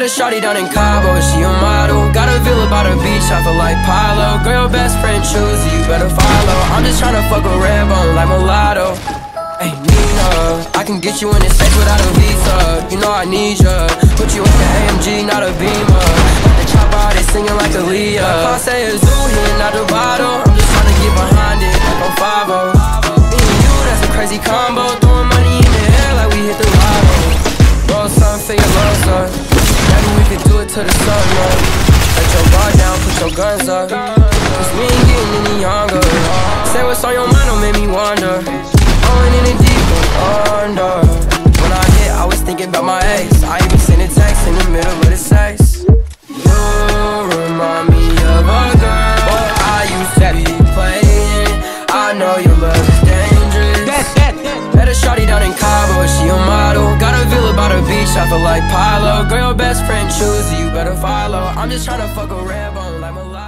Met a shawty down in Cabo, she a model. Got a villa by the beach, I feel like Pilo. Girl, your best friend choose you, better follow. I'm just tryna fuck a red bone like mulatto. Hey, Nina, I can get you in this space without a visa. You know I need ya. Put you in the AMG, not a Beamer. Got the chopper out, they singing like Aaliyah. I say a zoo, hitting out the bottle. I'm just tryna get behind it, like on 5-0. Me and you, that's a crazy combo. Throwing money in the air like we hit the lotto. Roll something for your love, son. Maybe we could do it to the sun, man. Let your guard down, put your guns up. Cause we ain't getting any younger. Say what's on your mind, don't make me wonder. Going in the deep, going under. When I hit, I was thinking about my ex. I even sent a text in the middle of the sex. You remind me of a girl I used to be playing. I know your love is dangerous. Met a shawty down in Cabo, she a model. Got a villa by the beach, I feel like Pilo. Girl, your best friend choose you, better follow. I'm just tryna fuck a red bone like Mulatto.